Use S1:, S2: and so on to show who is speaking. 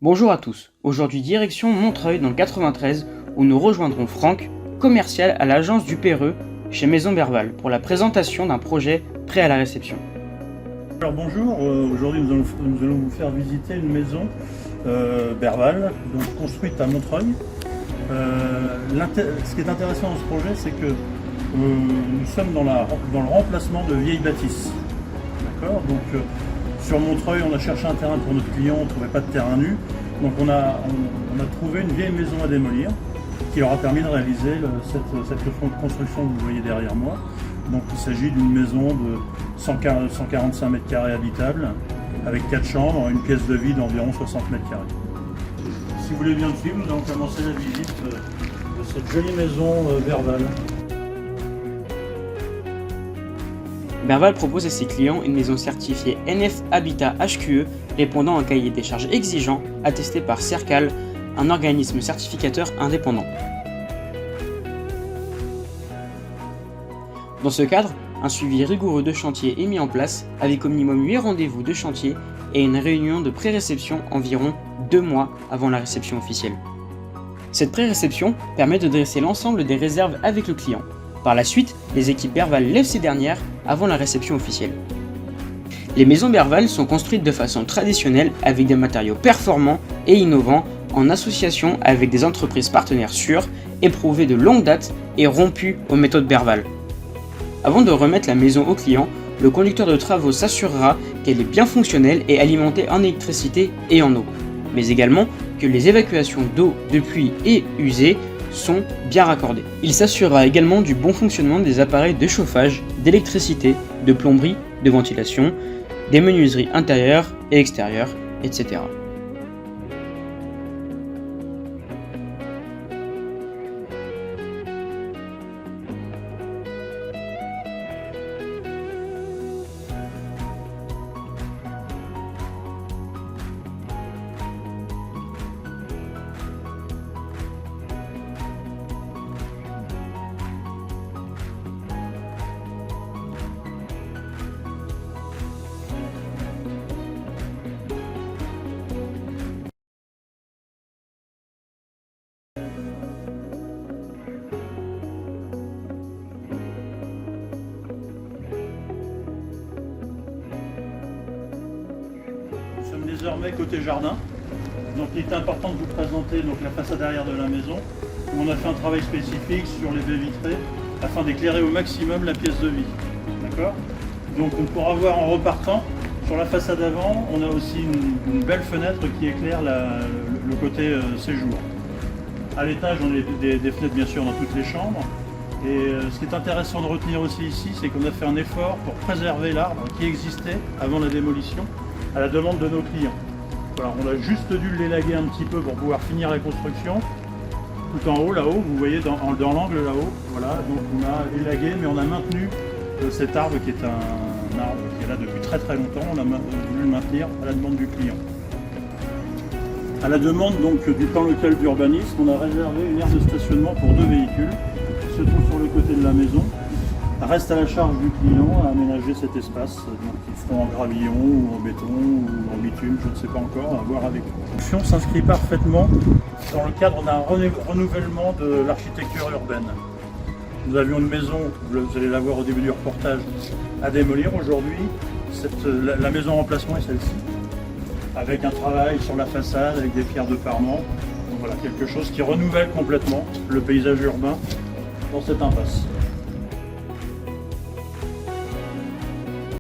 S1: Bonjour à tous, aujourd'hui direction Montreuil dans le 93 où nous rejoindrons Franck, commercial à l'agence du Perreux chez Maison Berval pour la présentation d'un projet prêt à la réception.
S2: Alors bonjour, aujourd'hui nous allons vous faire visiter une maison Berval, donc construite à Montreuil. Ce qui est intéressant dans ce projet, c'est que nous sommes dans le remplacement de vieilles bâtisses. D'accord. Donc sur Montreuil, on a cherché un terrain pour notre client, on ne trouvait pas de terrain nu. Donc on a trouvé une vieille maison à démolir qui leur a permis de réaliser cette construction que vous voyez derrière moi. Donc il s'agit d'une maison de 145 mètres carrés habitable, avec 4 chambres, une pièce de vie d'environ 60 mètres carrés. Si vous voulez bien me suivre, nous allons commencer la visite de cette jolie maison Berval.
S1: Berval propose à ses clients une maison certifiée NF Habitat HQE répondant à un cahier des charges exigeant attesté par Cercal, un organisme certificateur indépendant. Dans ce cadre, un suivi rigoureux de chantier est mis en place avec au minimum 8 rendez-vous de chantier et une réunion de pré-réception environ 2 mois avant la réception officielle. Cette pré-réception permet de dresser l'ensemble des réserves avec le client. Par la suite, les équipes Berval lèvent ces dernières avant la réception officielle. Les maisons Berval sont construites de façon traditionnelle avec des matériaux performants et innovants en association avec des entreprises partenaires sûres, éprouvées de longue date et rompues aux méthodes Berval. Avant de remettre la maison au client, le conducteur de travaux s'assurera qu'elle est bien fonctionnelle et alimentée en électricité et en eau, mais également que les évacuations d'eau, de pluie et usée sont bien raccordées. Il s'assurera également du bon fonctionnement des appareils de chauffage, d'électricité, de plomberie, de ventilation, des menuiseries intérieures et extérieures, etc.
S2: Nous sommes désormais côté jardin. Donc il est important de vous présenter donc, la façade arrière de la maison, où on a fait un travail spécifique sur les baies vitrées afin d'éclairer au maximum la pièce de vie. D'accord. Donc on pourra voir en repartant, sur la façade avant, on a aussi une belle fenêtre qui éclaire le côté séjour. À l'étage, on a des fenêtres bien sûr dans toutes les chambres. Et ce qui est intéressant de retenir aussi ici, c'est qu'on a fait un effort pour préserver l'arbre qui existait avant la démolition, à la demande de nos clients. Voilà, on a juste dû l'élaguer un petit peu pour pouvoir finir la construction. Tout en haut, là-haut, vous voyez dans l'angle là-haut, voilà, donc on a élagué, mais on a maintenu cet arbre qui est un arbre qui est là depuis très très longtemps. On a voulu le maintenir à la demande du client. À la demande donc du plan local d'urbanisme, on a réservé une aire de stationnement pour 2 véhicules qui se trouve sur le côté de la maison. Reste à la charge du client à aménager cet espace, donc ils feront en gravillon ou en béton ou en bitume, je ne sais pas encore, à voir avec eux. La construction s'inscrit parfaitement dans le cadre d'un renouvellement de l'architecture urbaine. Nous avions une maison, vous allez la voir au début du reportage, à démolir aujourd'hui. La maison en remplacement est celle-ci, avec un travail sur la façade, avec des pierres de parement. Donc voilà, quelque chose qui renouvelle complètement le paysage urbain dans cette impasse.